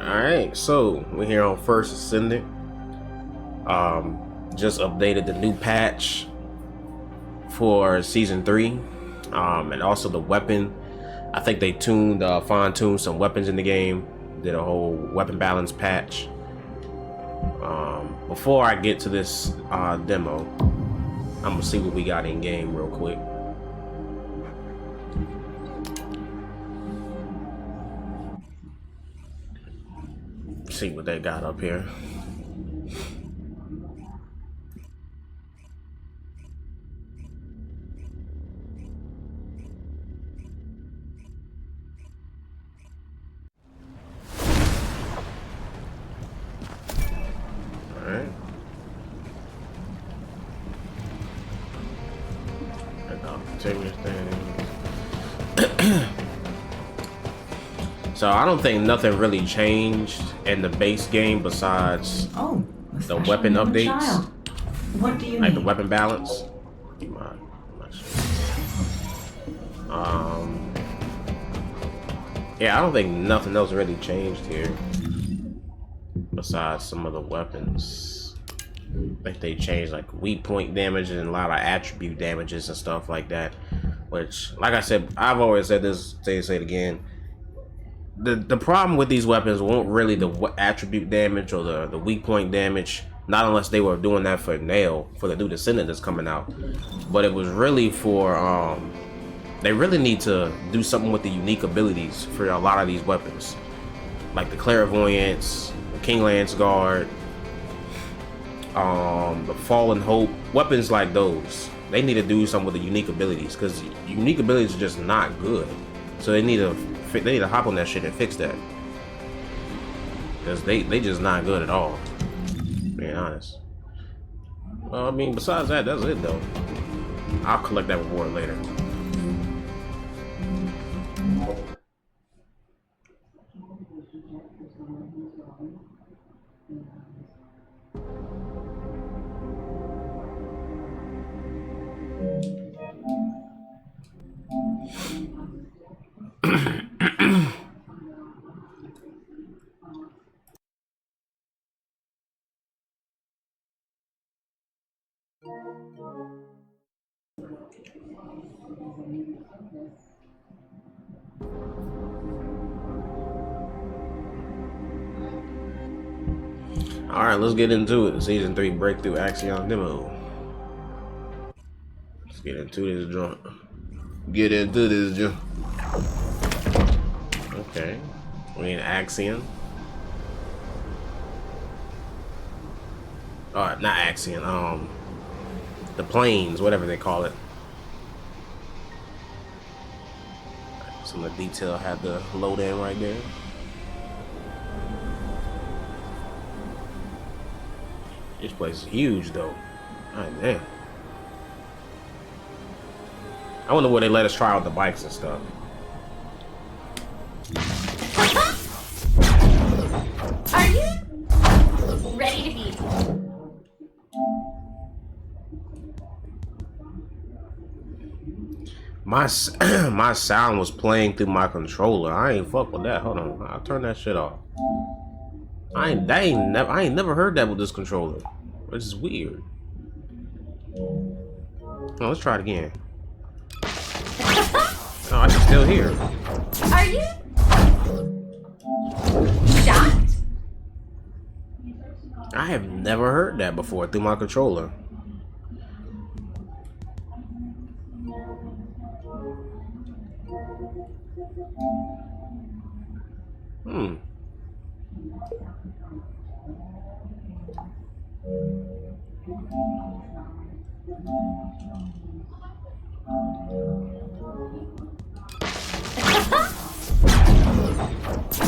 Alright, so we're here on first Descendant. Just updated the new patch for season 3. And also the weapon. I think they fine-tuned some weapons in the game. Did a whole weapon balance patch. Before I get to this demo, I'm gonna see what we got in game real quick. See what they got up here. Alright. So I don't think nothing really changed in the base game besides the weapon updates. What do you like need? the weapon balance. Yeah, I don't think nothing else really changed here besides some of the weapons. I think they changed like weak point damage and a lot of attribute damages and stuff like that. Which, like I said, I've always said this, say it again. The problem with these weapons won't really the attribute damage or the weak point damage, not unless they were doing that for Nail, for the new Descendant that's coming out. But it was really for, they really need to do something with the unique abilities for a lot of these weapons. Like the Clairvoyance, the King Lance Guard, the Fallen Hope, weapons like those. They need to do something with the unique abilities, because unique abilities are just not good. So they need to hop on that shit and fix that, because they just not good at all, being honest. Well, I mean, besides that, that's it though. I'll collect that reward later. Alright, let's get into it. Season 3 Breakthrough Axion demo. Let's get into this joint. Okay. We in Axion. Not Axion, the planes, whatever they call it. Some of the detail had to load in right there. This place is huge though. God damn. I wonder where they let us try out the bikes and stuff. Are you ready to be? My sound was playing through my controller. I ain't fuck with that. Hold on, I'll turn that shit off. I ain't never heard that with this controller, which is weird. Oh, let's try it again. Oh, I can still hear. Are you shocked? I have never heard that before through my controller.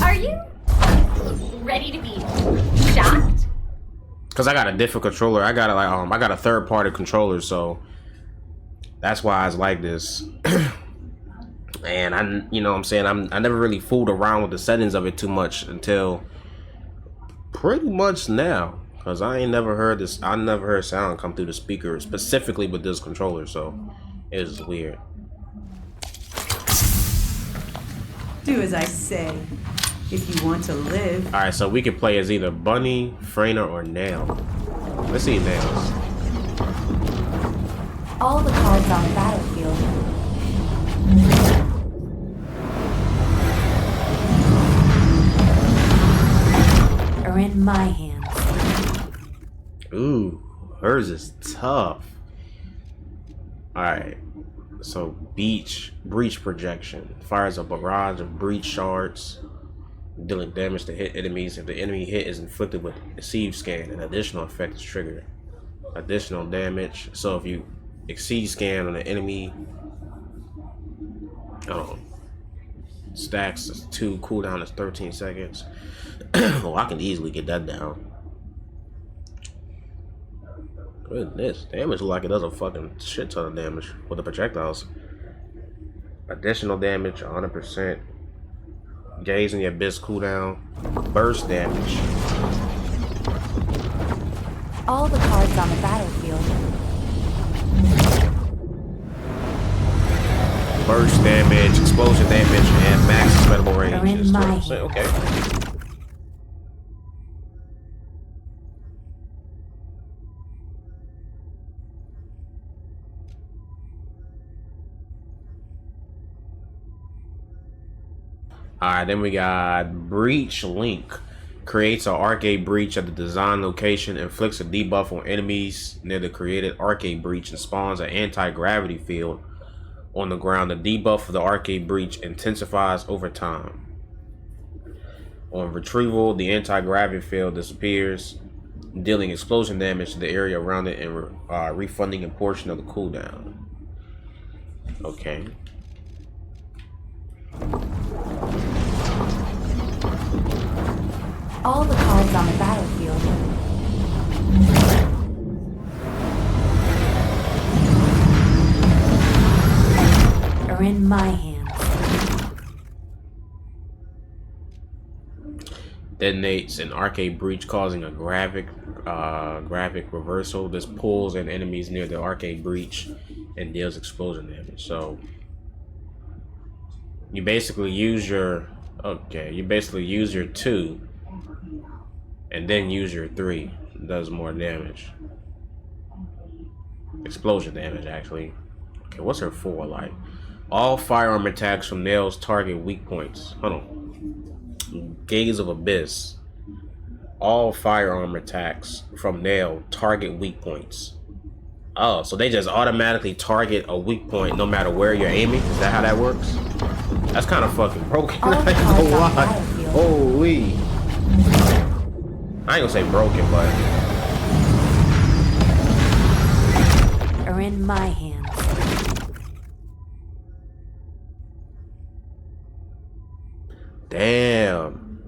Are you ready to be shocked? Cause I got a different controller. I got I got a third-party controller, so that's why it's like this. And you know what I'm saying, I never really fooled around with the settings of it too much until pretty much now, cause I ain't never heard this. I never heard sound come through the speaker specifically with this controller, so it's weird. Do as I say. if you want to live. Alright, so we can play as either Bunny, Frayner, or Nail. Let's see Nails. All the cards on the battlefield are in my hands. Ooh, hers is tough. Alright, so breach projection. Fires a barrage of breach shards, dealing damage to hit enemies. If the enemy hit is inflicted with Exceed Scan, an additional effect is triggered. Additional damage. So if you Exceed Scan on the enemy, stacks is 2, cooldown is 13 seconds. Oh, I can easily get that down. Goodness, damage look like it does a fucking shit ton of damage with the projectiles. Additional damage, 100%. Gaze in the abyss cooldown. Burst damage. All the cards on the battlefield Burst damage, explosion damage, and max expendable range. are in my hands. Okay. Alright, then we got Breach Link. Creates an arcade breach at the design location, inflicts a debuff on enemies near the created arcade breach, and spawns an anti-gravity field on the ground. The debuff for the arcade breach intensifies over time. On retrieval, the anti-gravity field disappears, dealing explosion damage to the area around it and refunding a portion of the cooldown. Okay. All the cards on the battlefield are in my hands. Detonates an arcade breach, causing a graphic reversal. This pulls in enemies near the arcade breach and deals explosion damage. So you basically use your 2 and then use your 3. It does more damage. Explosion damage, actually. Okay, what's her 4 like? All firearm attacks from Nails target weak points. Hold on. Gaze of Abyss. All firearm attacks from Nail target weak points. Oh, so they just automatically target a weak point no matter where you're aiming? Is that how that works? That's kind of fucking broken. I ain't gonna lie. Holy. I ain't gonna say broken, but Are in my hands. damn.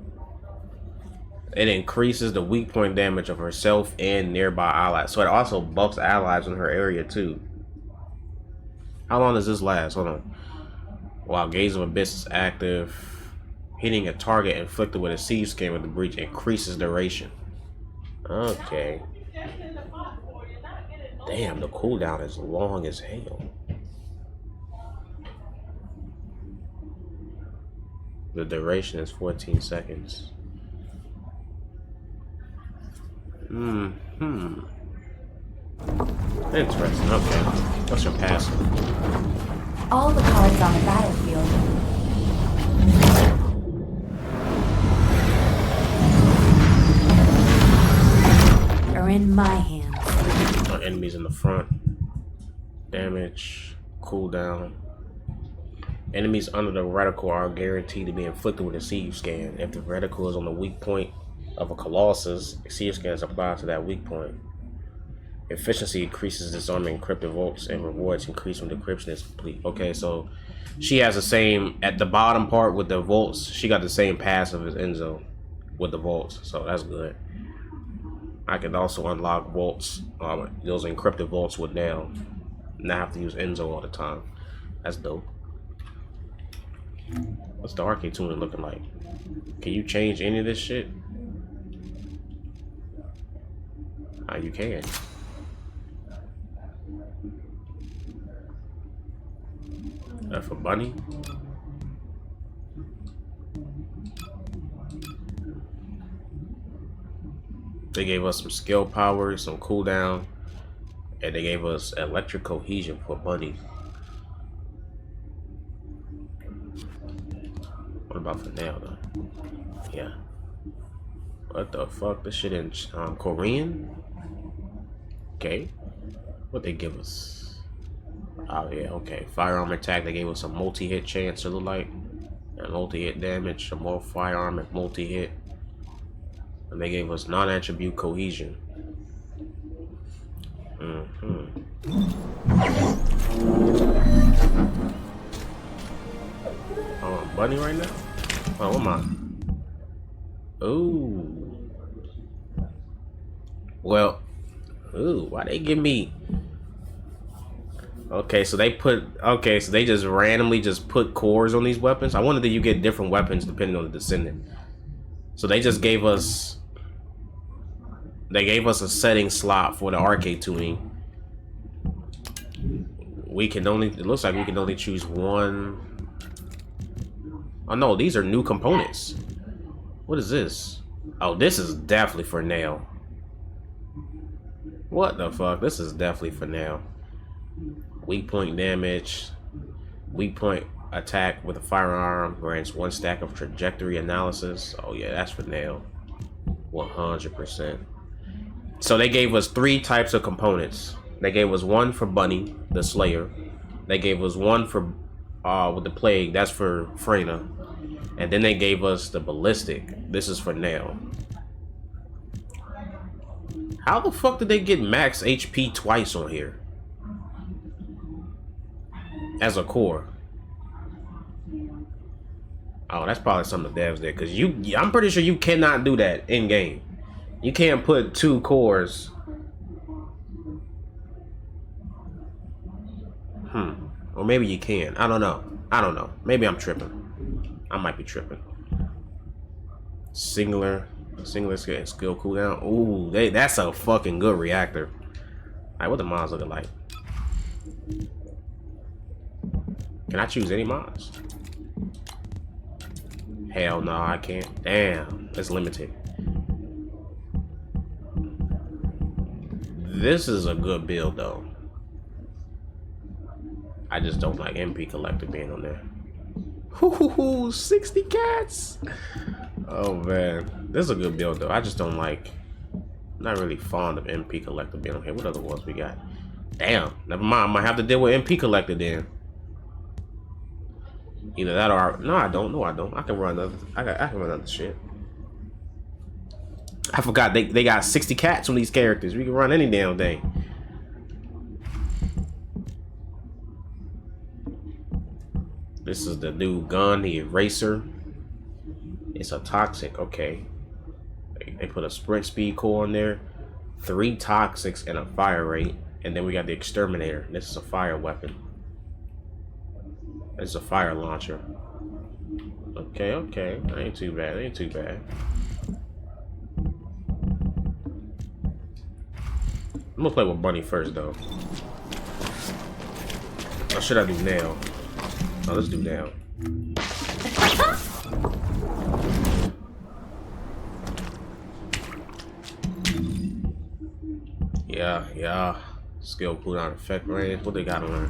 It increases the weak point damage of herself and nearby allies. So it also buffs allies in her area too. How long does this last? Hold on. While Gaze of Abyss is active, hitting a target inflicted with a siege scan with the breach increases duration. Okay. Damn, the cooldown is long as hell. The duration is 14 seconds. Interesting. Okay. What's your passive? All the cards on the battlefield are in my hands. Enemies in the front. Damage. Cooldown. Enemies under the reticle are guaranteed to be inflicted with a siege scan. If the reticle is on the weak point of a Colossus, a siege scan is applied to that weak point. Efficiency increases disarming encrypted vaults and rewards increase when decryption is complete. Okay, so she has the same at the bottom part with the vaults. She got the same passive as Enzo with the vaults, so that's good. I can also unlock vaults, those encrypted vaults with now. Not have to use Enzo all the time. That's dope. What's the arcade tuner looking like? Can you change any of this shit? You can. For Bunny. They gave us some skill power, some cooldown, and they gave us electric cohesion for Bunny. What about for now though? Yeah. What the fuck? This shit in Korean? Okay. What they give us? Oh yeah, okay. Firearm attack, they gave us a multi-hit chance, it look like. And multi-hit damage, some more firearm and multi-hit. And they gave us non-attribute cohesion. Oh, I'm Bunny right now? Oh, what am I? Ooh. Well, ooh, why they give me... Okay, so they just randomly just put cores on these weapons. I wonder that you get different weapons depending on the Descendant. So they just gave us... They gave us a setting slot for the arcade tuning. We can only... It looks like we can only choose one... Oh no, these are new components. What is this? Oh, this is definitely for nail. What the fuck? This is definitely for nail. Weak point damage. Weak point attack with a firearm grants 1 stack of trajectory analysis. Oh yeah, that's for nail. 100%. So they gave us 3 types of components. They gave us one for Bunny, the Slayer. They gave us one for with the Plague. That's for Freyna. And then they gave us the Ballistic. This is for Nail. How the fuck did they get max HP twice on here? As a core. Oh, that's probably some of the devs there. Because I'm pretty sure you cannot do that in game. You can't put 2 cores. Or maybe you can. I don't know. Maybe I'm tripping. I might be tripping. Singular skill cooldown. Ooh, that's a fucking good reactor. Alright, what the mods looking like? Can I choose any mods? Hell no, I can't. Damn, it's limited. This is a good build though. I just don't like MP Collector being on there. Ooh, 60 cats. Oh man, this is a good build though. I just don't like. I'm not really fond of MP Collector being on here. What other ones we got? Damn, never mind. I might have to deal with MP Collector then. Either that or no, I don't. No, I don't. I can run other. I can run other shit. I forgot they got 60 cats on these characters. We can run any damn thing. This is the new gun, the Eraser. It's a toxic, okay. They put a sprint speed core in there, 3 toxics and a fire rate, and then we got the Exterminator. This is a fire weapon. This is a fire launcher. Okay, ain't too bad. I'm gonna play with Bunny first though. Or should I do Nail? Oh, let's do Nail. Yeah. Skill cooldown effect range. What they got on there?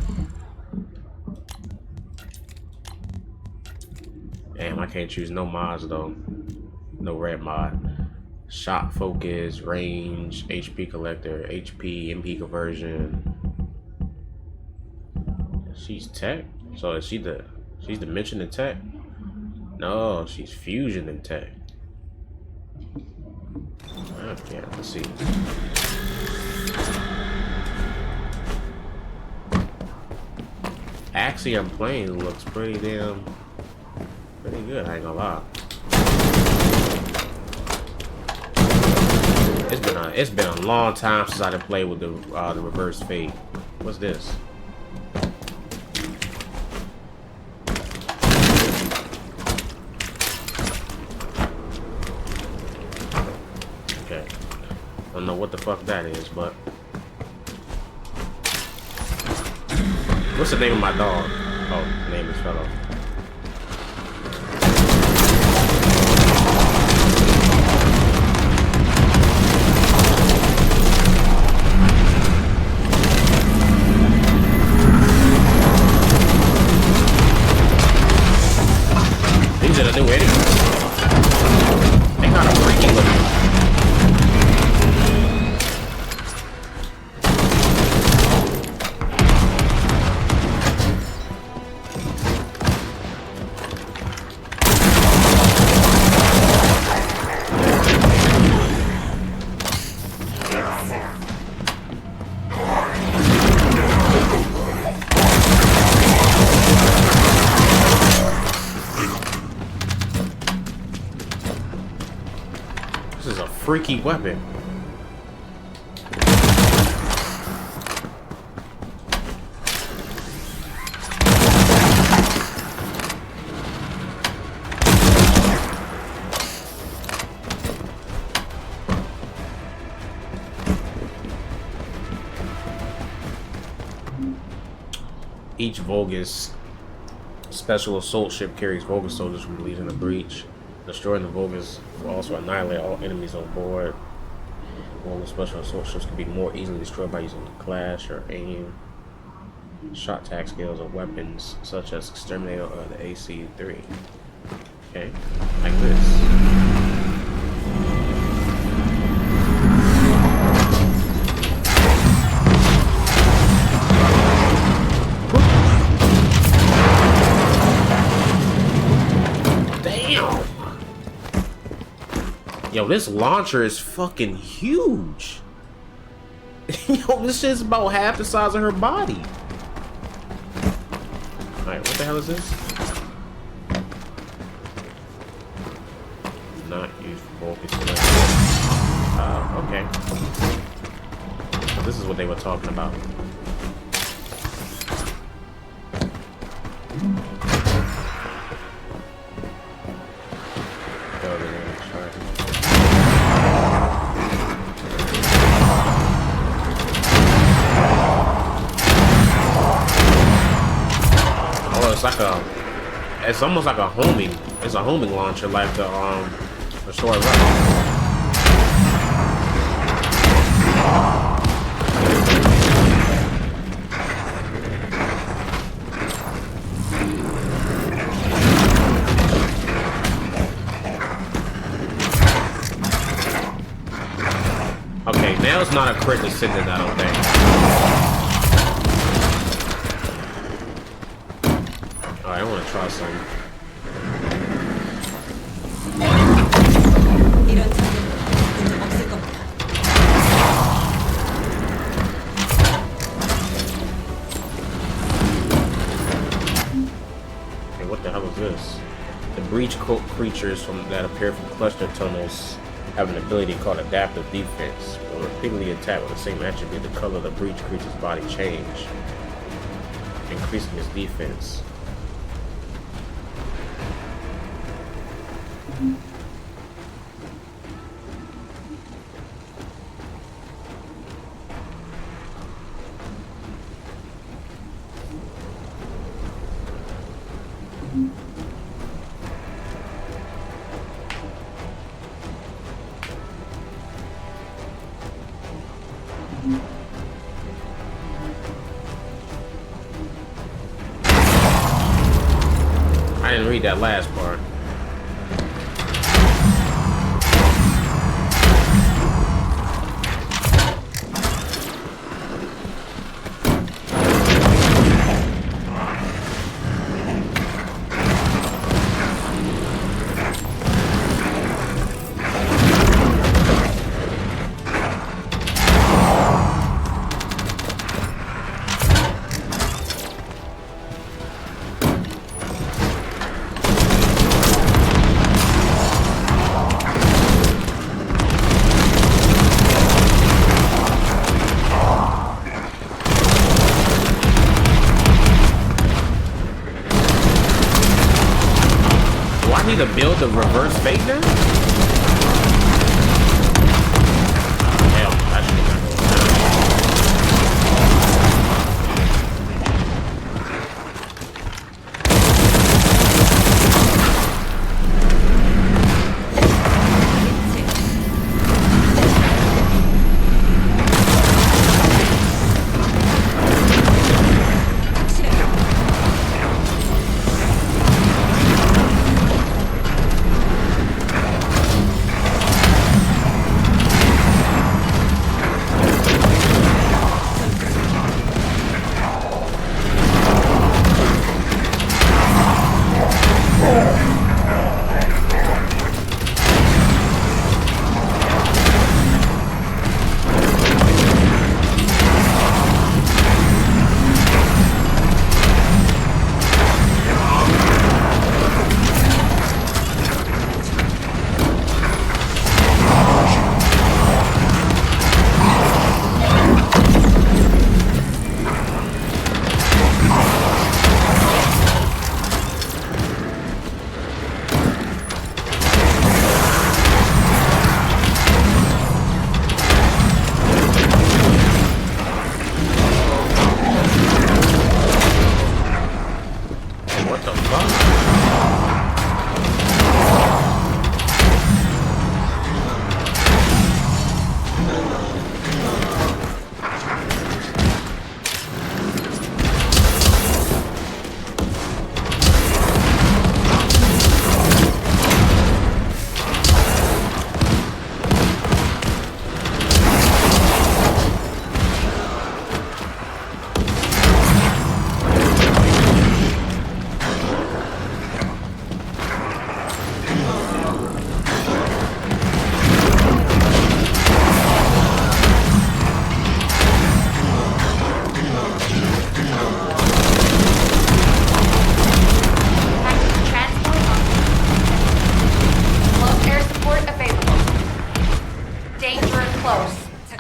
Damn, I can't choose no mods though. No red mod. Shot focus, range, HP collector, HP, MP conversion. She's tech. So is she's dimension in tech? No, she's fusion in tech. Okay, let's see. Axiom plane looks pretty good. I ain't gonna lie. It's been a long time since I done played with the reverse fade. What's this? Okay, don't know what the fuck that is, but what's the name of my dog? Oh, the name is Fellow. kind of freaky looking. This is a freaky weapon. Each Vulgus special assault ship carries Vulgus soldiers from leading the breach. Destroying the Vulgus will also annihilate all enemies on board. Vulgus special assault ships can be more easily destroyed by using clash or aim. Shot tag skills of weapons such as Exterminator or the AC-3. Okay, like this. Yo, this launcher is fucking huge. Yo, this shit's about half the size of her body. Alright, what the hell is this? Not used for focus. Okay. So this is what they were talking about. It's almost like a homing. It's a homing launcher, like the Restore Run. Okay, now it's not a crit Descendant, I don't think. Alright, I want to try some. Okay, what the hell is this? The breach creatures that appear from cluster tunnels have an ability called adaptive defense. When repeatedly attacked with the same attribute, the color of the breach creature's body change, increasing its defense. I didn't read that last part. To build the reverse fate now? Hell, that shit not going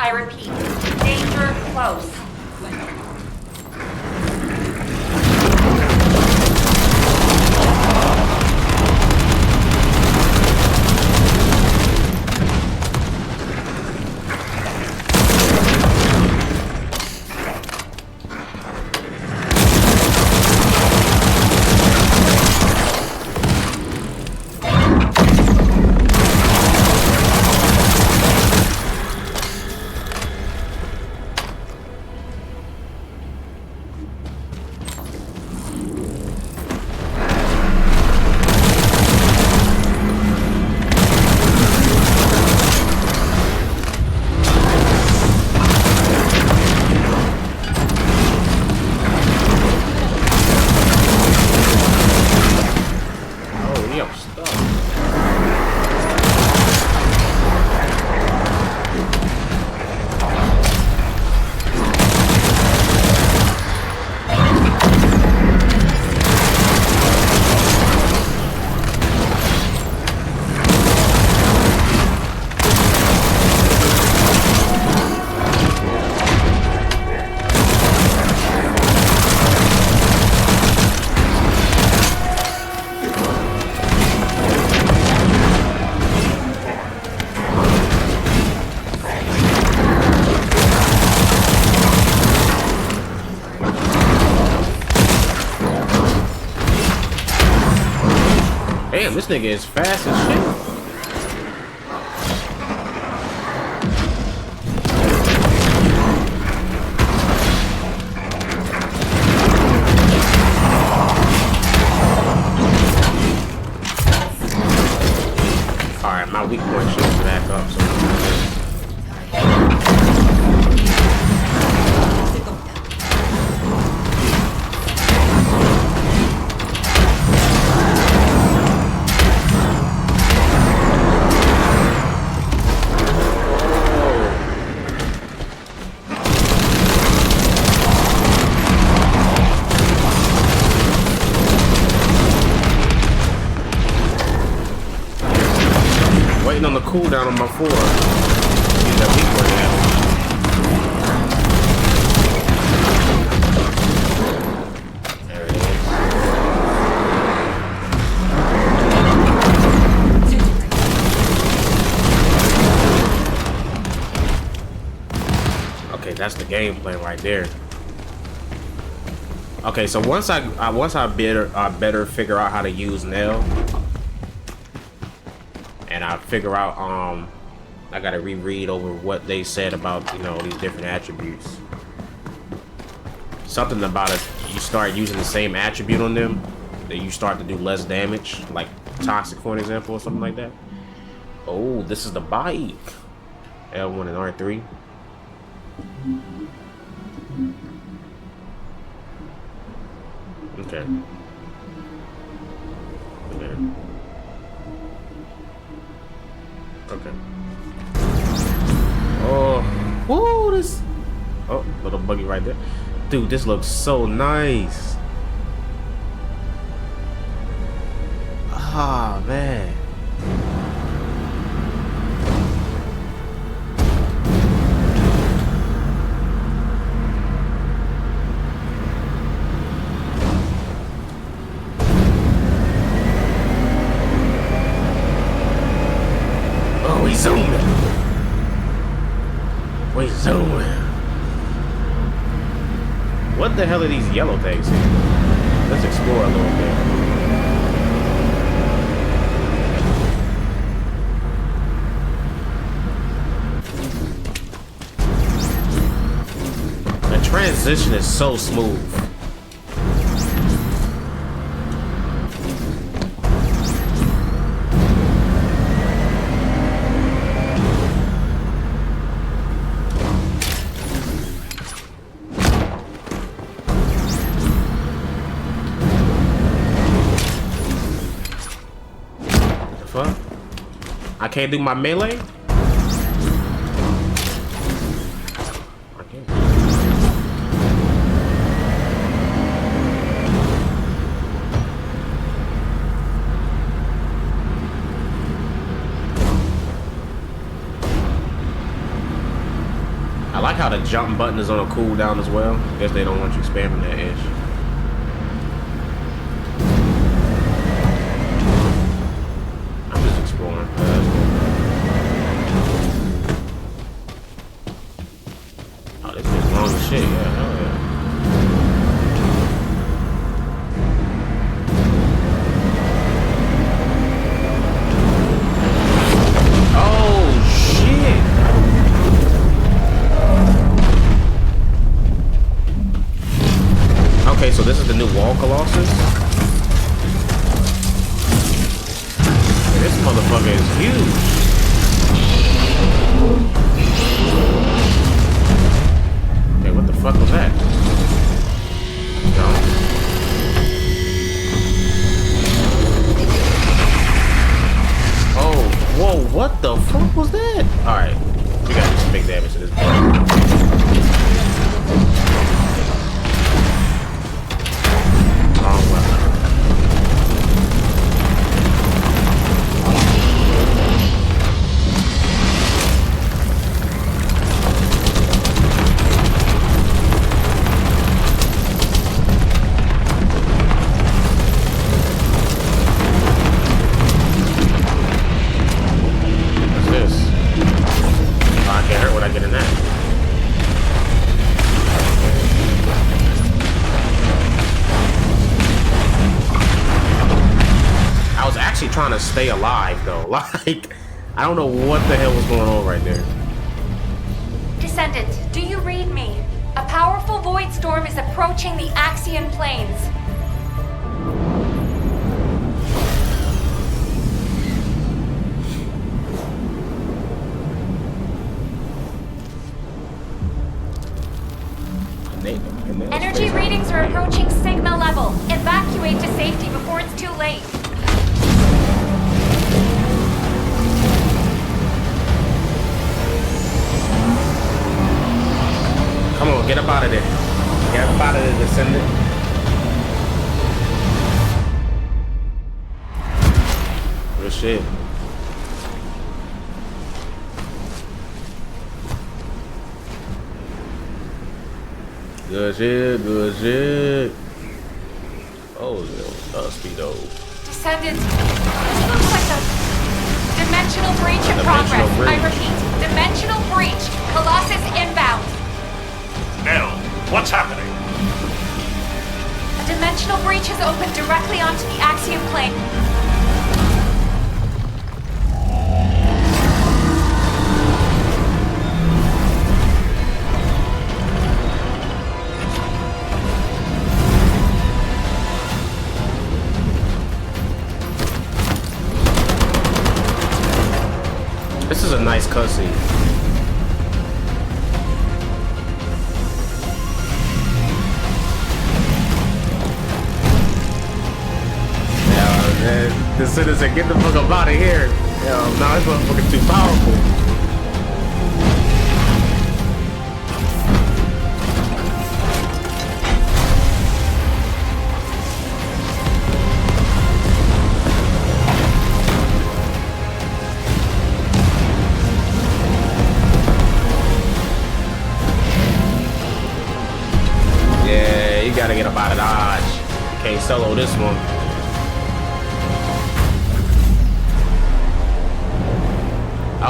I repeat, danger close. Damn, this nigga is fast as shit. Alright, my weak point should back up. So. Waiting on the cooldown on my 4. Get that weak point damage. There it is. Okay, that's the gameplay right there. Okay, so once I better figure out how to use nail. And I figure out, I gotta reread over what they said about, you know, these different attributes. Something about it, you start using the same attribute on them, that you start to do less damage, like toxic, for an example, or something like that. Oh, this is the bike. L1 and R3. Okay. Okay. Okay. Oh, whoa, this. Oh, little buggy right there. Dude, this looks so nice. Ah, man. We zooming. We zooming. What the hell are these yellow things here? Let's explore a little bit. The transition is so smooth. I can't do my melee? I can't. how the jump button is on a cooldown as well. I guess they don't want you spamming that edge. I'm just exploring. Oh, this is long as shit. Yeah, hell yeah. Okay, so this is the new wall Colossus. Yeah, this motherfucker is huge. Okay, what the fuck was that? No. Oh, whoa, what the fuck was that? Alright, we gotta do some big damage to this part. Trying to stay alive though. Like, I don't know what the hell was going on right there. Descendant, do you read me? A powerful void storm is approaching the Axian plains. Energy readings are approaching Sigma level. Evacuate to safety before it's too late. Come on, get up out of there. Get up out of there, Descendant. Good shit. Good shit, good shit. Oh, speedo. Descendant, this looks like a dimensional breach in progress. I repeat, dimensional breach. Colossus inbound. Nell, what's happening? A dimensional breach has opened directly onto the Axiom plane. This is a nice cutscene. The citizen, get the fuck up out of here. Yo, nah, this motherfucker's too powerful. Yeah, you gotta get up out of Dodge. You can't solo this one.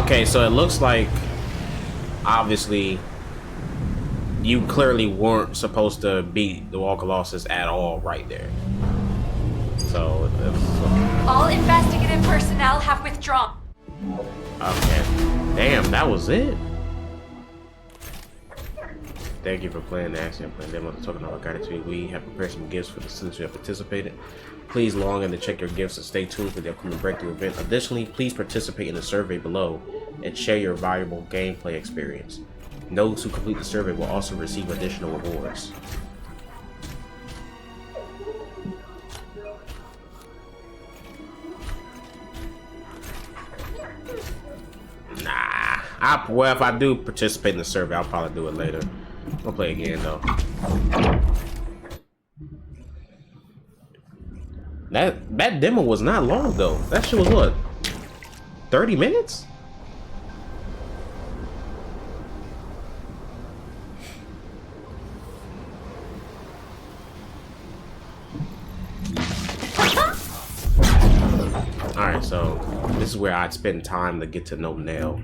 Okay, so it looks like, obviously, you clearly weren't supposed to beat the Wall Colossus at all right there. So, all investigative personnel have withdrawn. Okay. Damn, that was it? Thank you for playing the Axiom Plan demo. Talking about gratitude, we have prepared some gifts for the students who have participated. Please log in to check your gifts and stay tuned for the upcoming breakthrough event. Additionally, please participate in the survey below and share your valuable gameplay experience. Those who complete the survey will also receive additional rewards. Nah, well, if I do participate in the survey, I'll probably do it later. I'll play again though. That demo was not long though. That shit was what? 30 minutes? where I'd spend time to get to know Nell.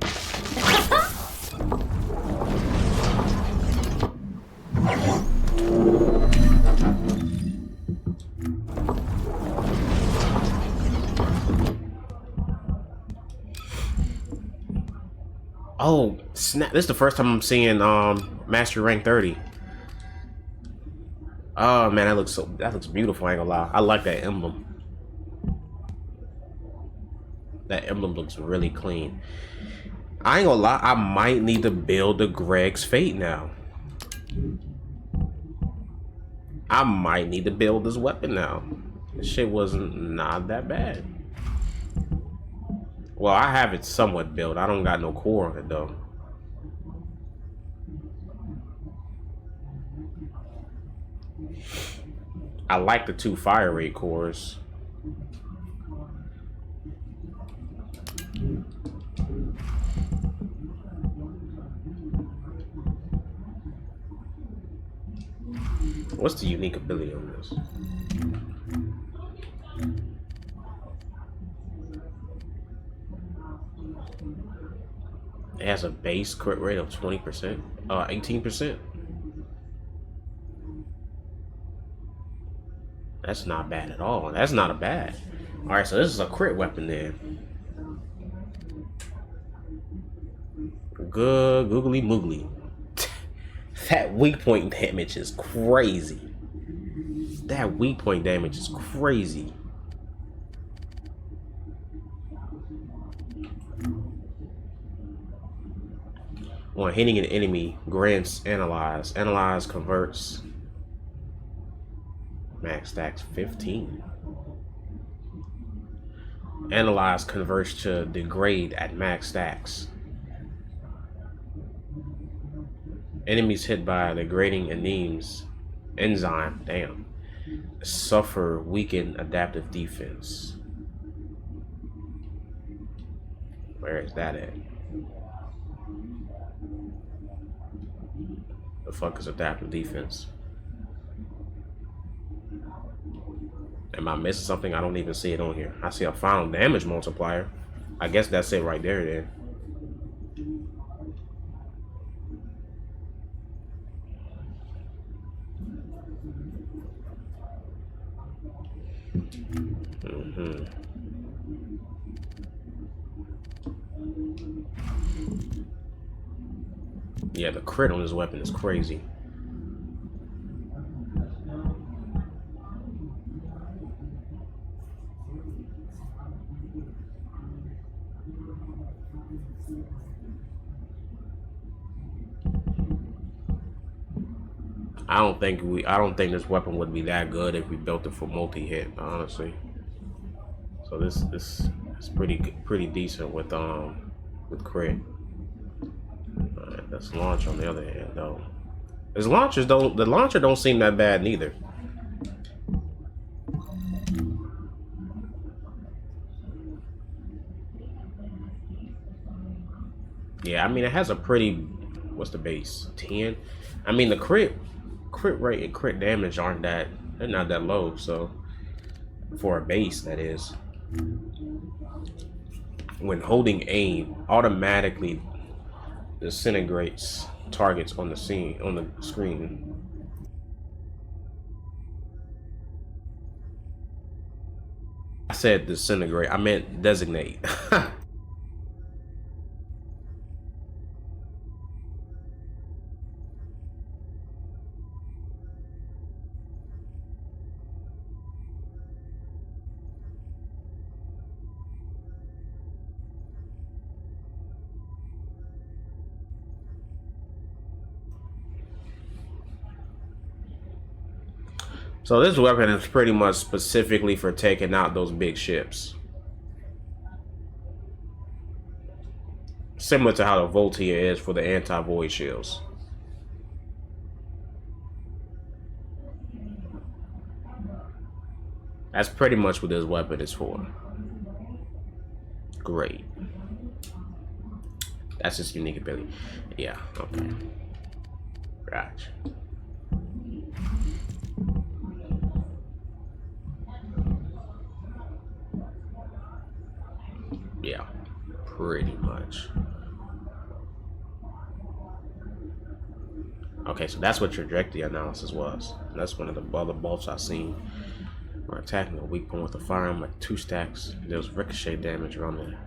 Oh, snap. This is the first time I'm seeing Mastery Rank 30. Oh man, that looks beautiful, I ain't gonna lie. I like that emblem. That emblem looks really clean. I ain't gonna lie, I might need to build the Greg's Fate now. I might need to build this weapon now. This shit wasn't not that bad. Well, I have it somewhat built. I don't got no core on it though. I like the 2 fire rate cores. What's the unique ability on this? It has a base crit rate of 20%, 18%. That's not bad at all. That's not a bad. All right, so this is a crit weapon then. Good googly moogly. That weak point damage is crazy. That weak point damage is crazy. When hitting an enemy, grants analyze. Analyze converts. Max stacks 15. Analyze converts to degrade at max stacks. Enemies hit by degrading enzyme, damn, suffer weakened adaptive defense. Where is that at? The fuck is adaptive defense? Am I missing something? I don't even see it on here. I see a final damage multiplier. I guess that's it right there then. Yeah, the crit on this weapon is crazy. I don't think this weapon would be that good if we built it for multi-hit, honestly. So this is pretty decent with crit. Alright, let's launch on the other hand though. The launcher don't seem that bad neither. Yeah, I mean it has a pretty, what's the base? 10? I mean the crit rate and crit damage they're not that low, so for a base that is. When holding aim, automatically disintegrates targets on the screen. I said disintegrate, I meant designate. So this weapon is pretty much specifically for taking out those big ships. Similar to how the Voltia is for the anti-void shields. That's pretty much what this weapon is for. Great. That's its unique ability. Yeah, okay. Gotcha. Yeah. pretty much. Okay, so that's what trajectory analysis was. And that's one of the other bolts I've seen. We're attacking a weak point with a firearm like 2 stacks. There was ricochet damage around there.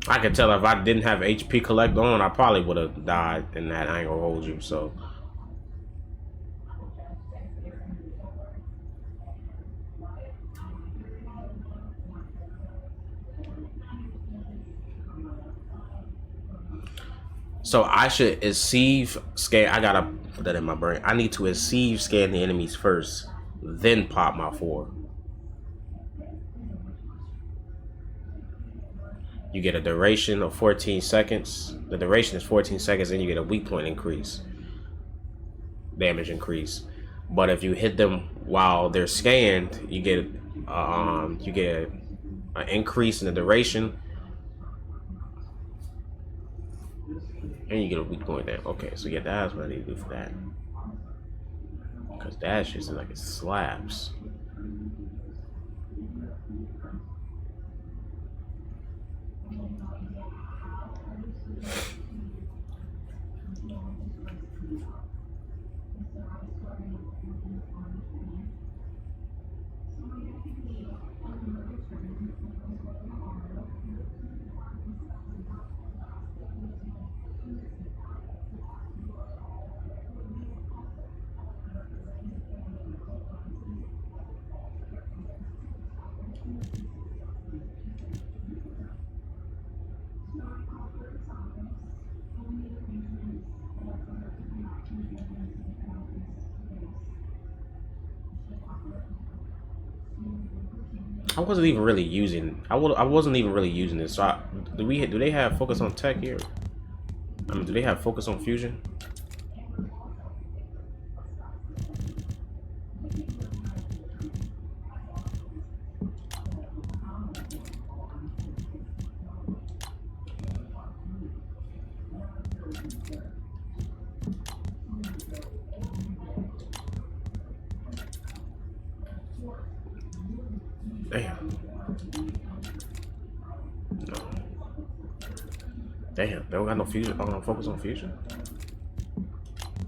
I could tell if I didn't have HP collect on, I probably would have died in that. I ain't gonna hold you, so. So I should receive scan. I gotta put that in my brain. I need to receive scan the enemies first, then pop my 4. You get a duration of 14 seconds. The duration is 14 seconds, and you get a weak point increase, damage increase. But if you hit them while they're scanned, you get an increase in the duration, and you get a weak point there. Okay, so yeah, that's what I need to do for that. Because that shit's like it slaps. I wasn't even really using. I wasn't even really using this. So do they have focus on tech here? I mean, do they have focus on fusion? Damn. No. Damn, they don't got no fusion. Oh, no focus on fusion.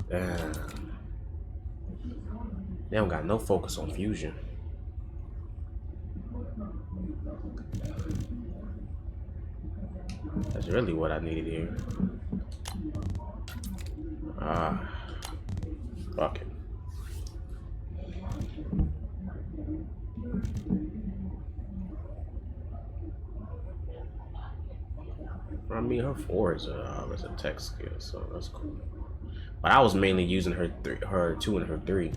Damn. They don't got no focus on fusion. That's really what I needed here. Fuck it. I mean, her 4 is a tech skill, so that's cool. But I was mainly using her 2 and her 3.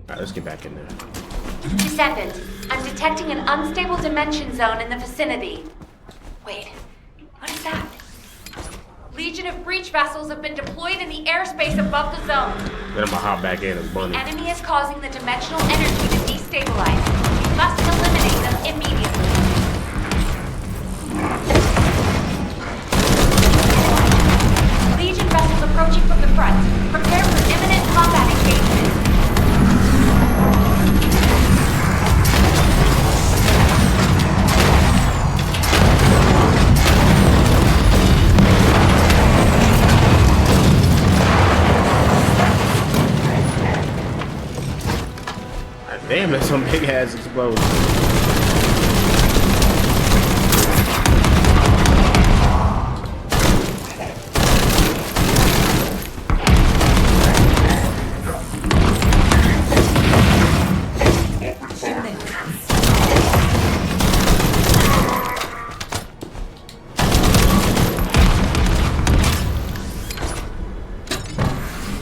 Alright, let's get back in there. Descendant, I'm detecting an unstable dimension zone in the vicinity. Wait, what is that? Legion of breach vessels have been deployed in the airspace above the zone. Then I'm gonna hop back in and bunny. The enemy is causing the dimensional energy to destabilize. You must eliminate them immediately. Legion vessels approaching from the front. Prepare for imminent combat engagement. Damn, that's some big ass explosion.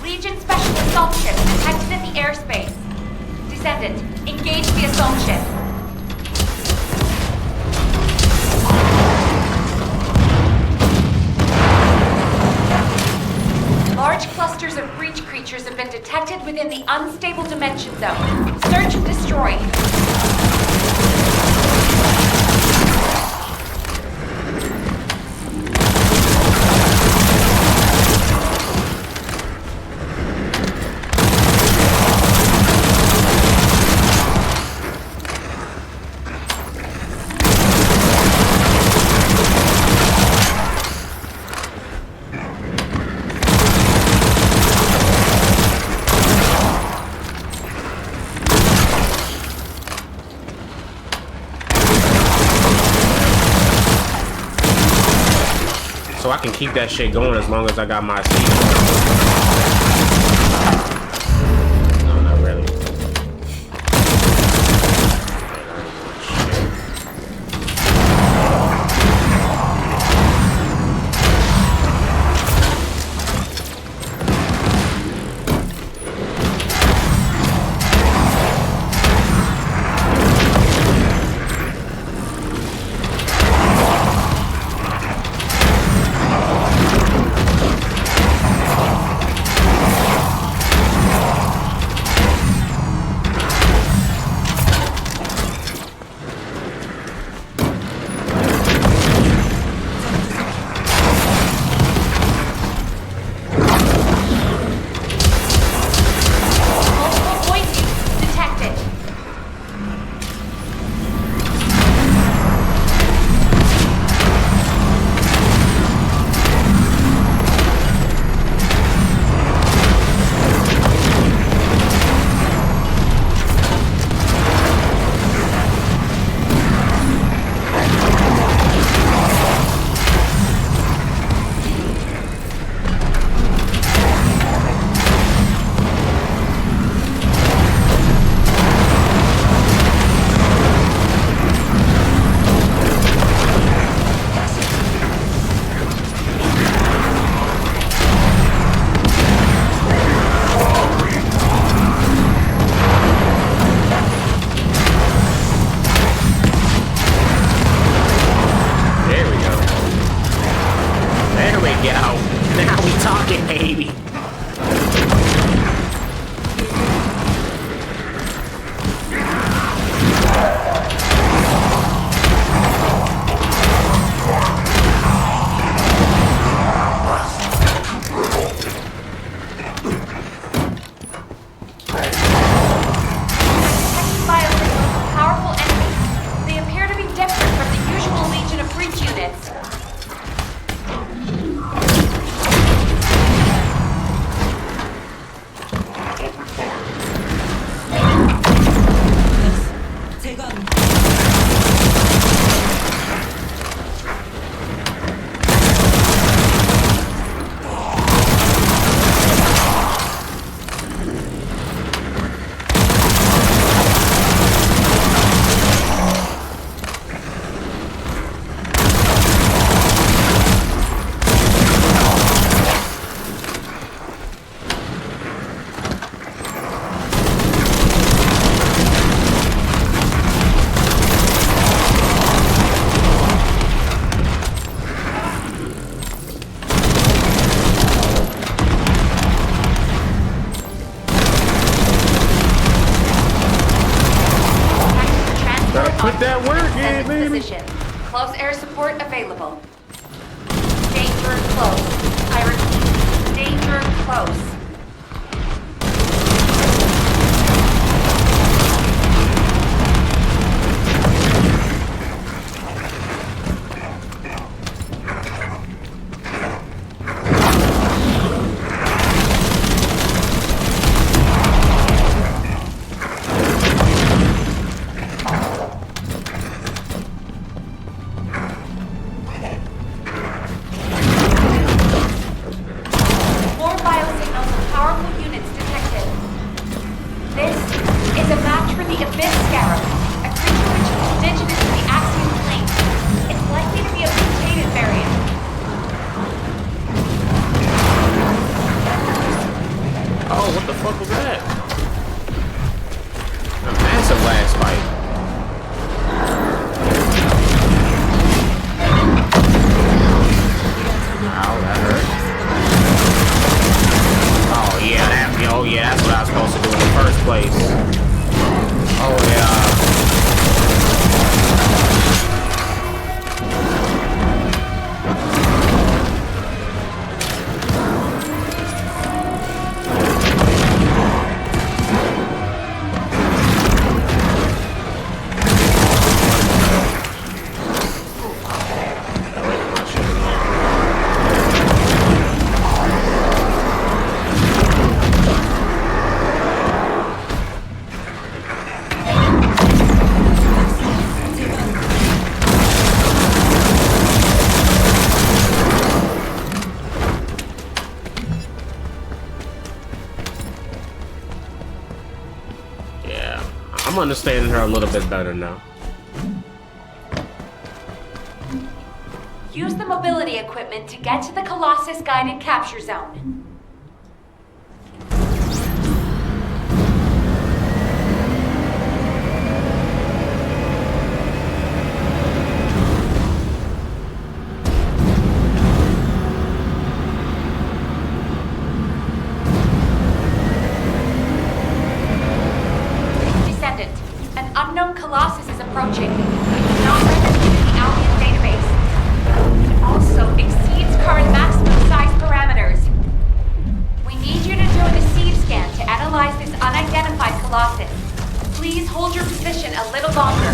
Legion special assault ship detected in the airspace. Descendant, engage the assault ship. Large clusters of breach creatures have been detected within the unstable dimension zone. Search and destroy. So I can keep that shit going as long as I got my seat. No, not really. Put that work in, baby. Position. Close air support available. Danger close. I repeat, danger close. I'm understanding her a little bit better now. Use the mobility equipment to get to the Colossus guided capture zone. Descendant, an unknown Colossus is approaching. Not registered in the Albion database. It also exceeds current maximum size parameters. We need you to do a seed scan to analyze this unidentified Colossus. Please hold your position a little longer.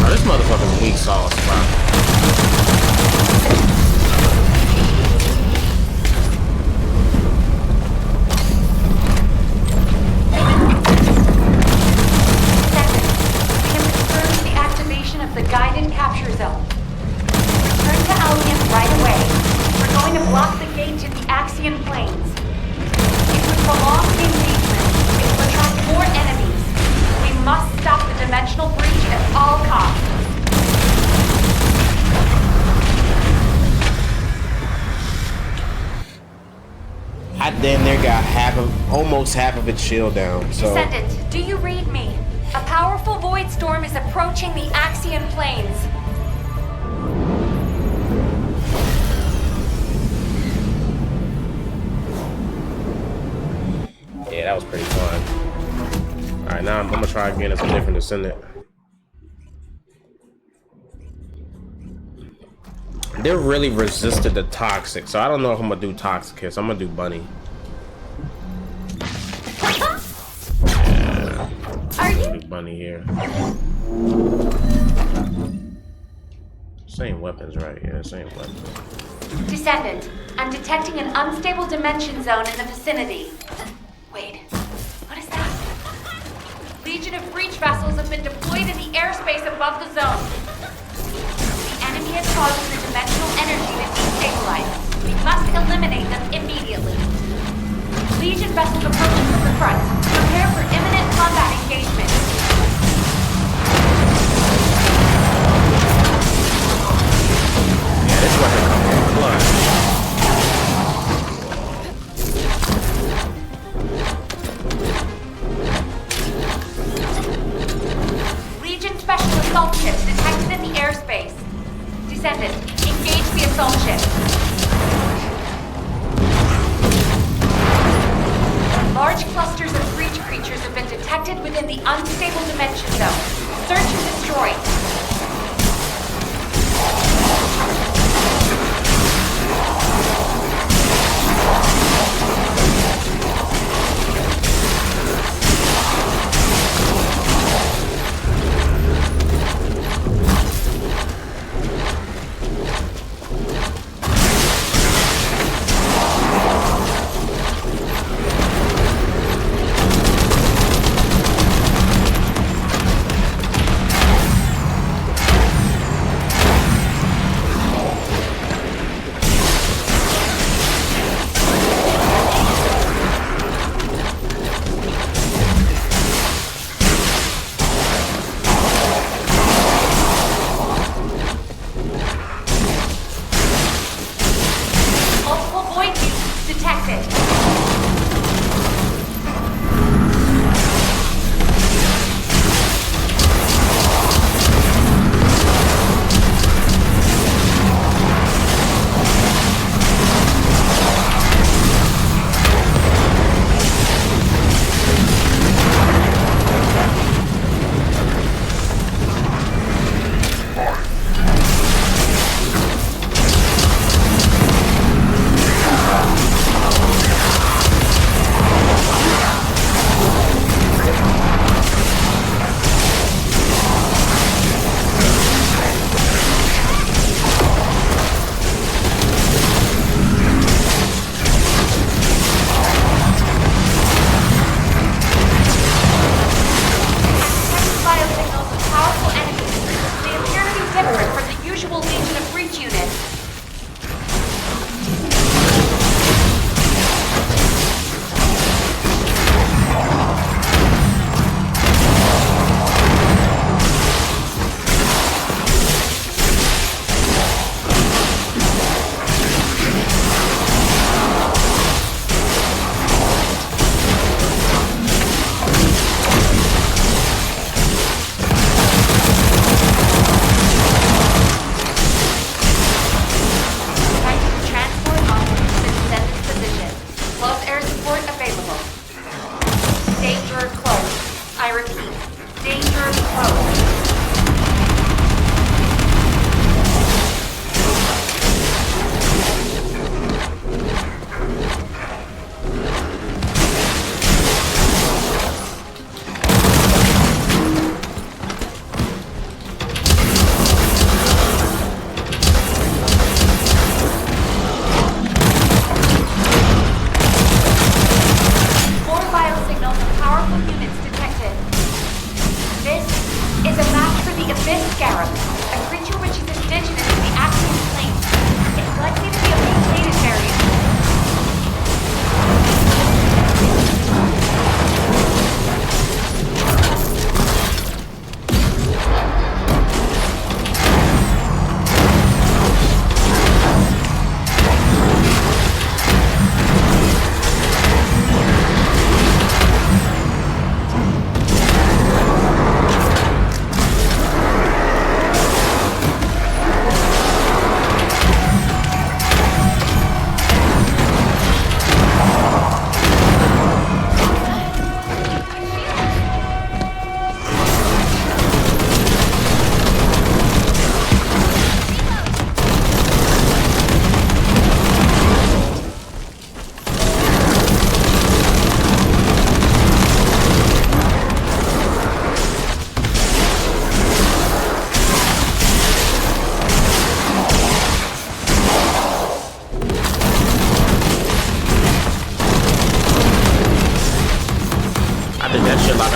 Oh, this motherfucker's weak sauce, bro. The guided capture zone. Return to Albion right away. We're going to block the gate to the Axian Plains. If we prolong the engagement, it will attract more enemies. We must stop the dimensional breach at all costs. I damn near got almost half of its shield down. So. Descendant, do you read me? A powerful void storm is approaching the Axian Plains. Yeah, that was pretty fun. Alright, now I'm gonna try again as a different Descendant. They're really resistant to toxic, so I don't know if I'm gonna do toxic here, so I'm gonna do bunny. Are you? Do bunny here. Same weapons, right? Yeah, same weapons. Descendant, I'm detecting an unstable dimension zone in the vicinity. Wait, what is that? Legion of breach vessels have been deployed in the airspace above the zone. The enemy is causing the dimensional energy to destabilize. We must eliminate them immediately. Legion vessels approaching from the front. Prepare for imminent combat engagement. Yeah, this weapon comes in clutch. Legion special assault ships detected in the airspace. Descendant, engage the assault ship. Large clusters of breach creatures have been detected within the unstable dimension zone. Search and destroy.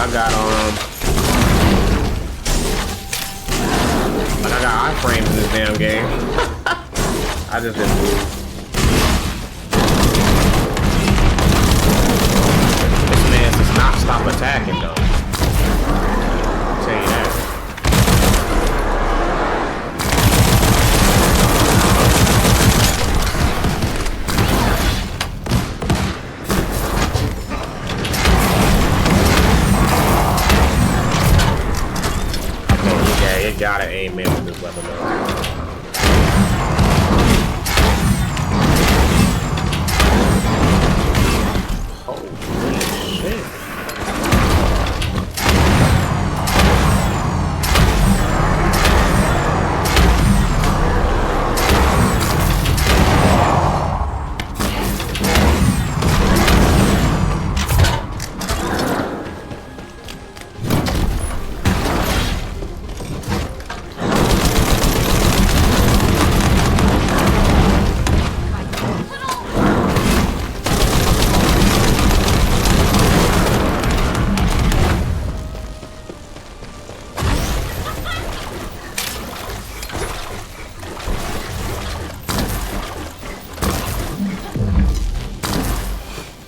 I got iframes in this damn game. I just didn't move. This man does not stop attacking though. I'll tell you that. You gotta aim in with this weapon though. Holy shit.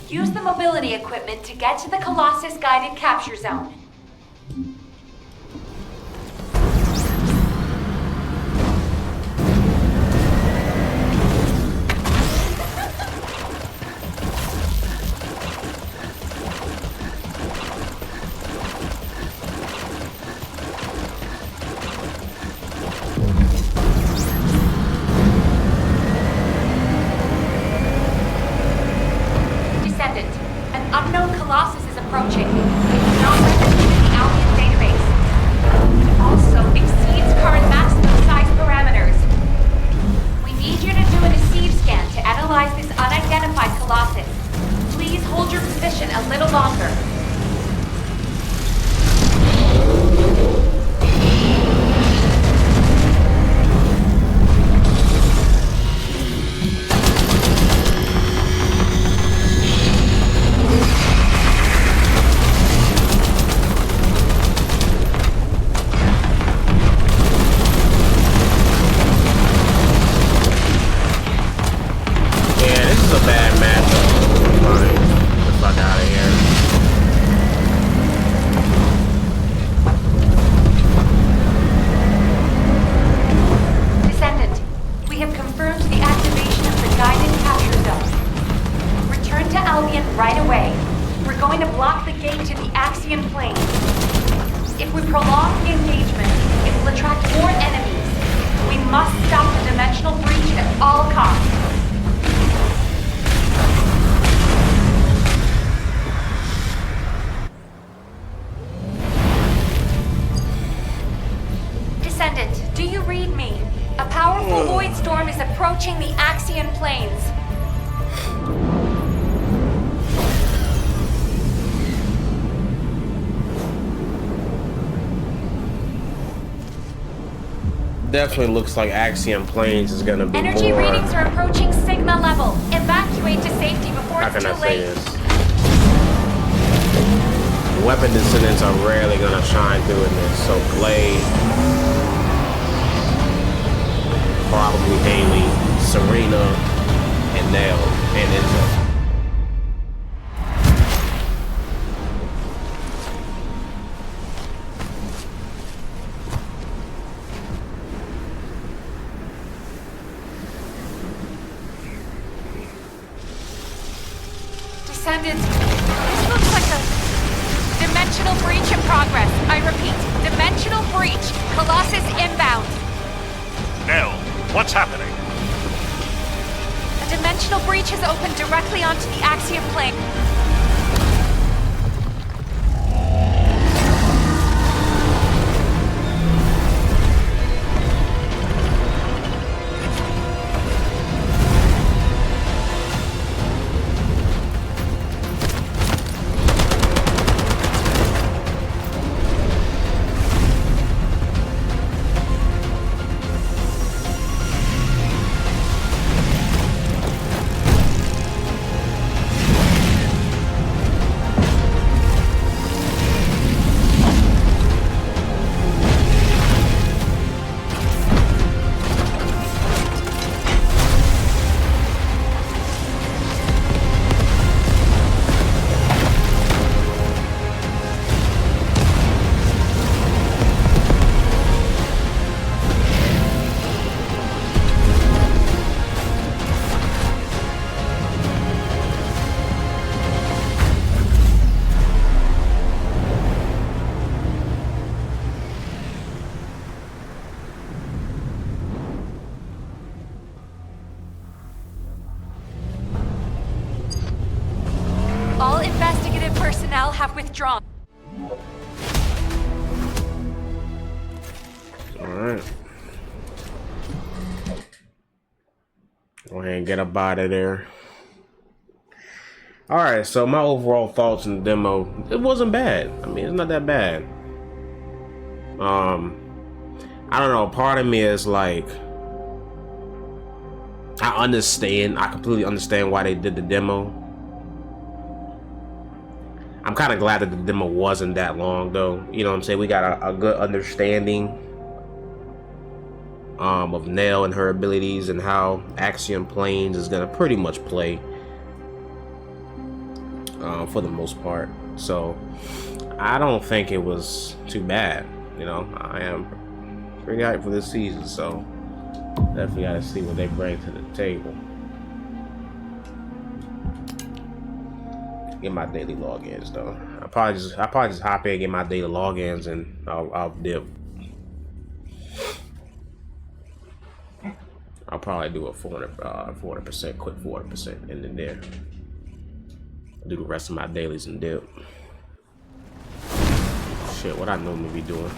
Use the mobility equipment to get to the Colossus guided capture zone. Descendant, an unknown Colossus is approaching. Not registered in the Albion database. It also exceeds current maximum size parameters. We need you to do a deceive scan to analyze this unidentified Colossus. Please hold your position a little longer. Right away. We're going to block the gate to the Axion Plains. If we prolong the engagement, it will attract more enemies. We must stop the dimensional breach at all costs. Descendant, do you read me? A powerful void storm is approaching the Axion Plains. Definitely looks like Axiom Plains is gonna be Energy more... readings are approaching Sigma level. Evacuate to safety before How it's can too I say late. this? Weapon descendants are rarely gonna shine through in this. So Glade, probably Haley, Serena, and Nell, and Enzo. Descendant, this looks like a dimensional breach in progress. I repeat, dimensional breach. Colossus inbound. Nell, what's happening? A dimensional breach has opened directly onto the Axiom Plane. have withdrawn. Alright. Go ahead and get up out of there. Alright, so my overall thoughts in the demo, it wasn't bad. I mean, it's not that bad. I don't know, part of me is like, I completely understand why they did the demo. I'm kind of glad that the demo wasn't that long though. You know what I'm saying? We got a good understanding of Nell and her abilities and how Axiom Planes is gonna pretty much play for the most part. So I don't think it was too bad. You know, I am pretty hyped for this season, so definitely gotta see what they bring to the table. Get my daily logins though. I probably just hop in and get my daily logins and I'll dip. I'll probably do a 400% quick 400% and then there. Do the rest of my dailies and dip. Shit, what I normally be doing.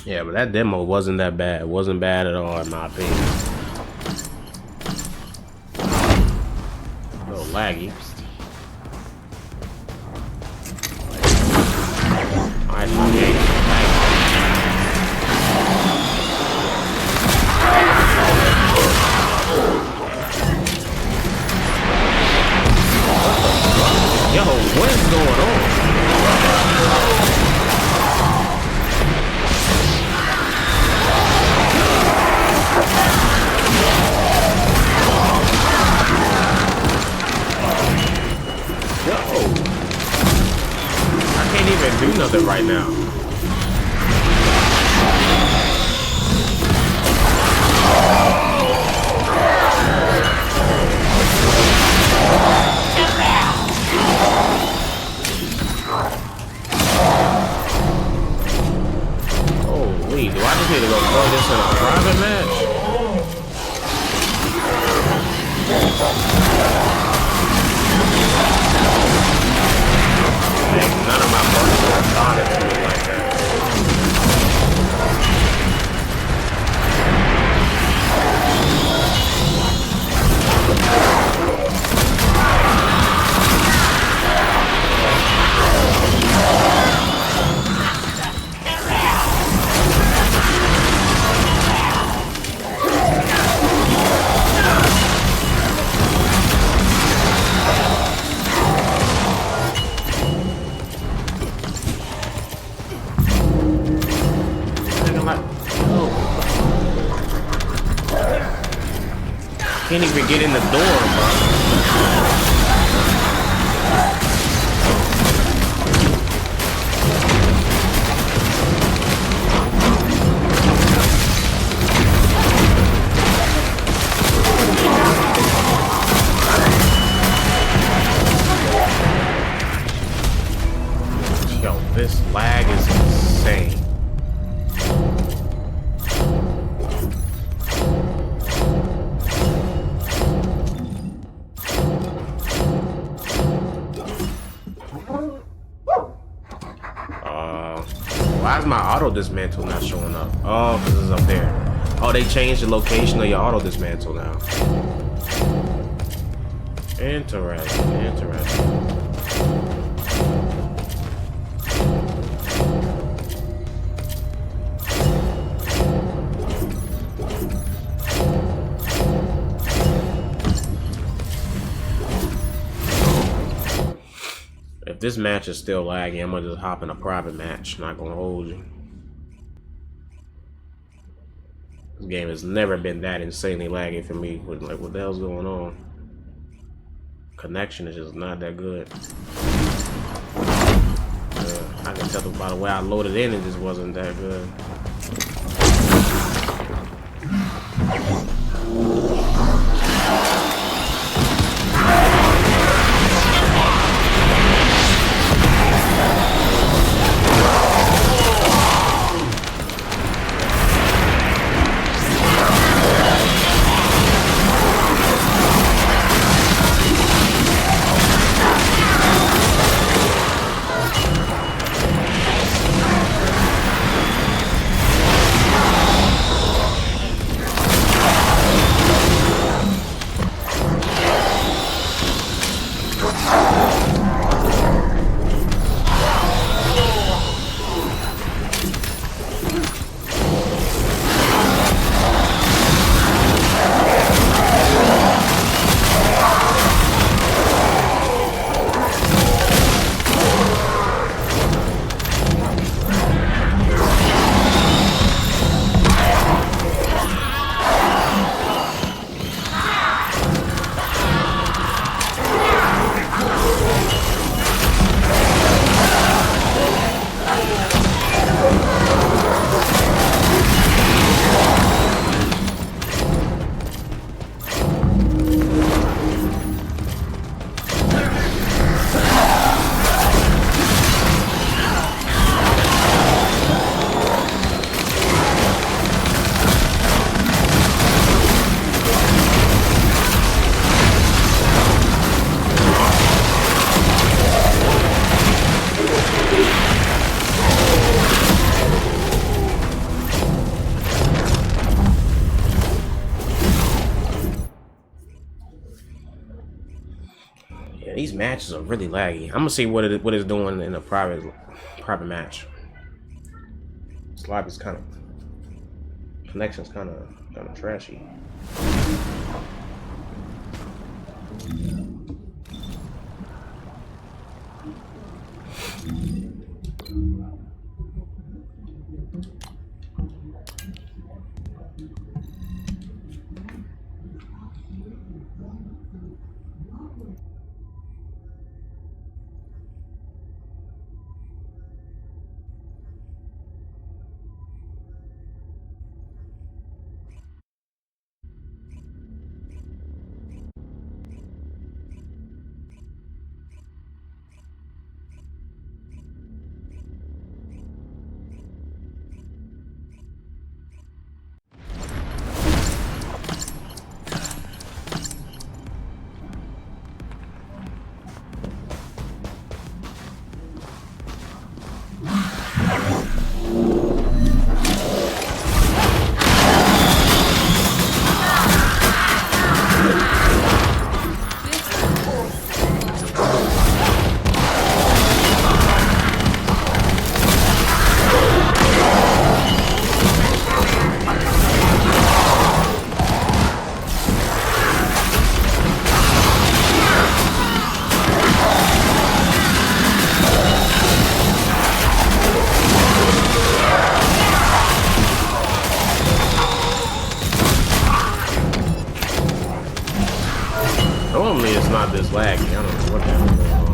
Yeah, but that demo wasn't that bad. It wasn't bad at all, in my opinion. A little laggy. Alright, yo, what is going on? Do nothing right now. Holy, do I just need to go throw this in a private match? None of my buttons are responded to me like that. Can't even get in the door, bro. Yo, this lag is insane. Why is my auto dismantle not showing up? Oh, because it's up there. Oh, they changed the location of your auto dismantle now. Interesting, interesting. this match is still laggy, I'm gonna just hop in a private match. Not gonna hold you. This game has never been that insanely laggy for me. With like, what the hell's going on? Connection is just not that good. I can tell by the way I loaded in, it just wasn't that good. Yeah, these matches are really laggy. I'm gonna see what it's doing in a private match. This lobby's kind of connection's kind of trashy. Normally it's not this laggy. I don't know what the hell is going on.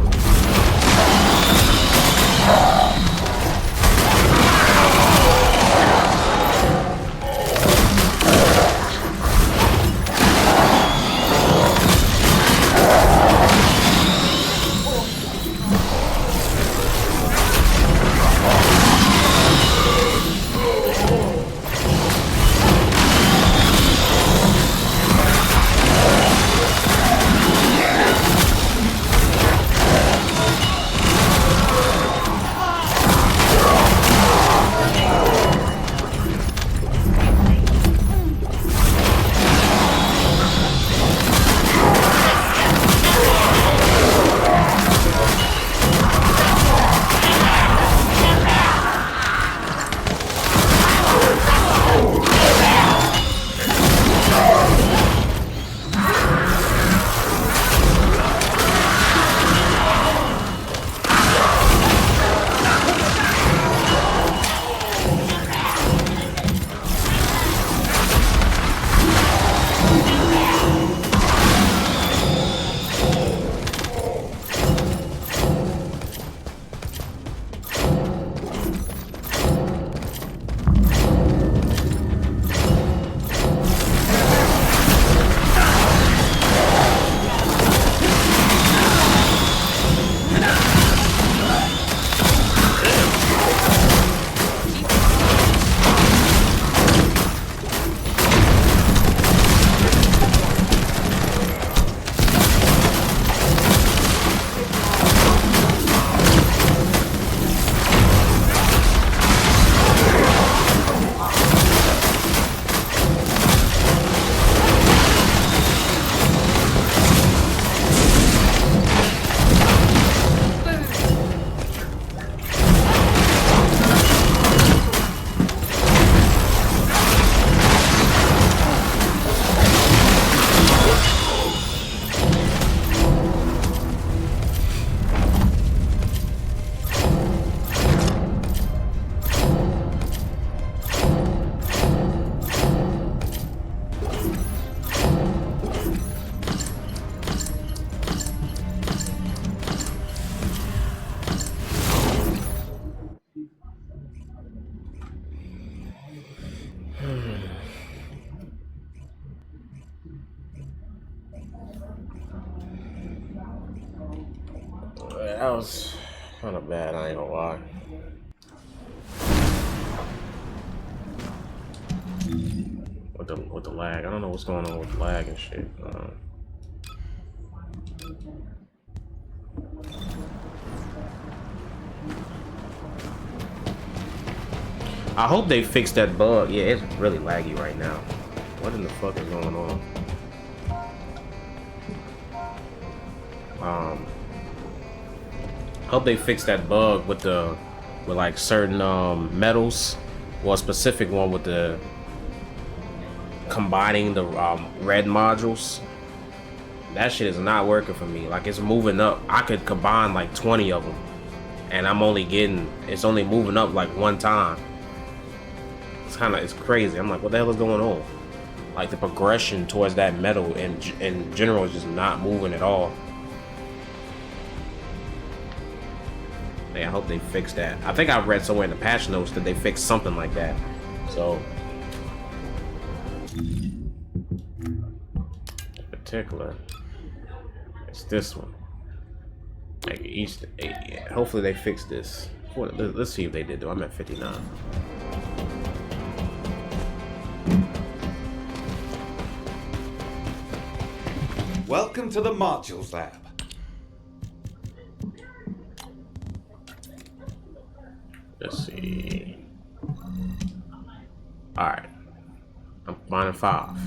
that was kind of bad. I ain't gonna lie. With the lag, I don't know what's going on with the lag and shit. I hope they fix that bug. Yeah, it's really laggy right now. What in the fuck is going on? Hope they fix that bug with like certain metals. Well, a specific one with the combining the red modules. That shit is not working for me. Like, it's moving up. I could combine like 20 of them, and it's only moving up like one time. It's crazy. I'm like, what the hell is going on? Like, the progression towards that metal in general is just not moving at all. Yeah, I hope they fix that. I think I read somewhere in the patch notes that they fixed something like that. So, in particular, it's this one. Like yeah, hopefully they fix this. Let's see if they did though. I'm at 59. Welcome to the Modules Lab. Let's see. Alright. I'm finding 5.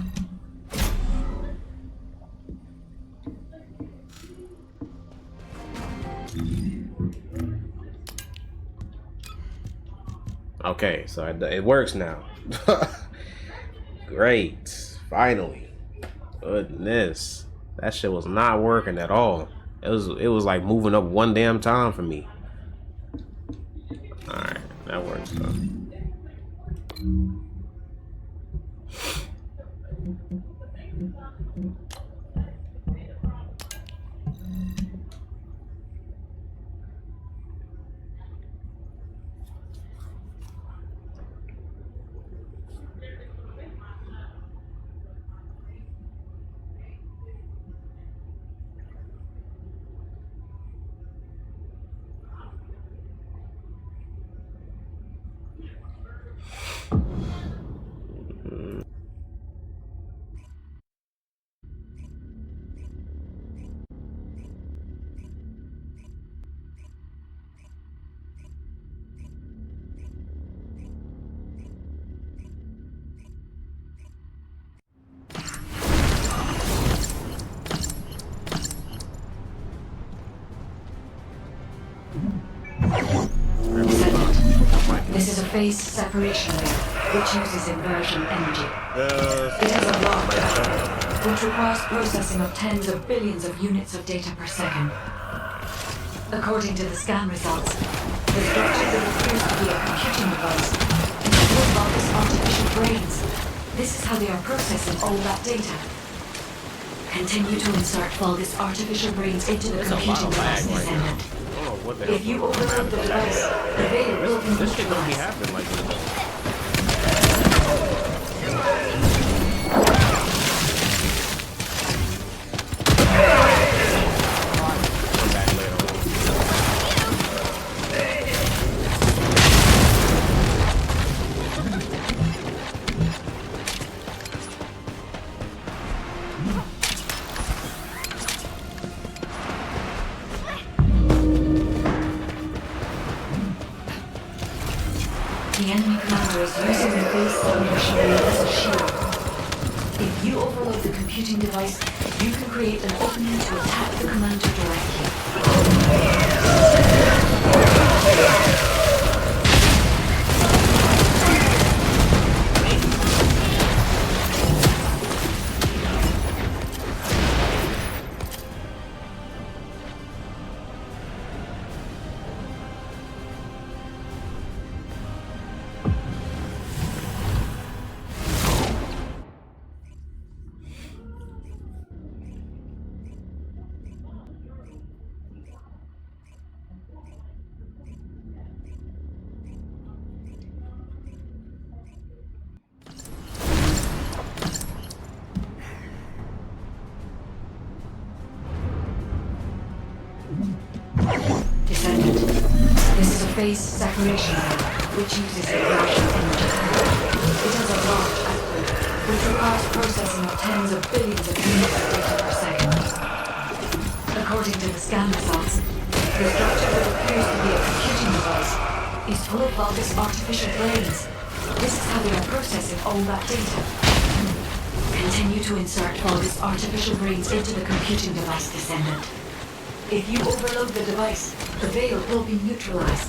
Okay, so it works now. Great. Finally. Goodness. That shit was not working at all. It was like moving up one damn time for me. Alright, that works though. This is a phased separation layer, which uses inversion energy. It has a block which requires processing of tens of billions of units of data per second. According to the scan results, the structure that appears to be a computing device is full of this artificial brains. This is how they are processing all that data. Continue to insert Vulgus artificial brains into the computing device, Descendant. If you overload the device, the data will be This shit don't be neutralized. happening like this. Come back later on. The enemy commander is using the base separation layer as a shield. If you overload the computing device, you can create an opening to attack the commander directly. phase separation layer, which uses inversion energy. It has a large output, which requires processing of tens of billions of units of data per second. According to the scan results, the structure that appears to be a computing device is full of bulbous artificial brains. This is how they are processing all that data. Continue to insert bulbous artificial brains into the computing device, Descendant. If you overload the device, the veil will be neutralized.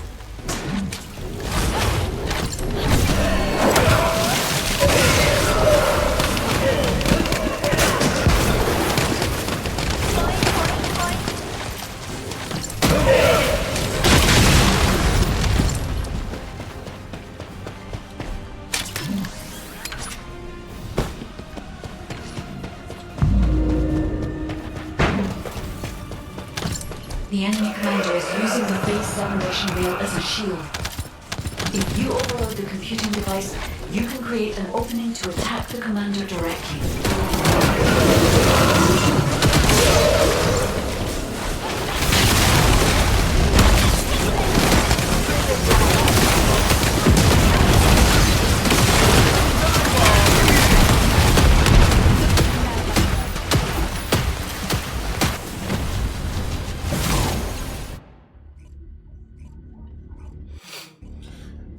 The enemy commander is using the phase separation veil as a shield. If you overload the computing device, you can create an opening to attack the commander directly.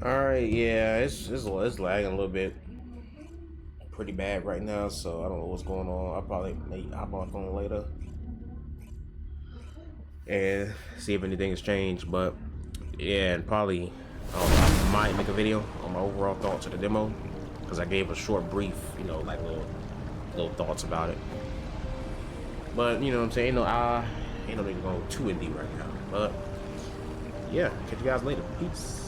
Alright, yeah, it's lagging a little bit. Pretty bad right now, so I don't know what's going on. I'll probably may hop on the phone later and see if anything has changed. But yeah, and probably I might make a video on my overall thoughts of the demo, because I gave a short brief, you know, like little thoughts about it. But you know what I'm saying, ain't no need to go too in deep right now. But yeah, catch you guys later. Peace.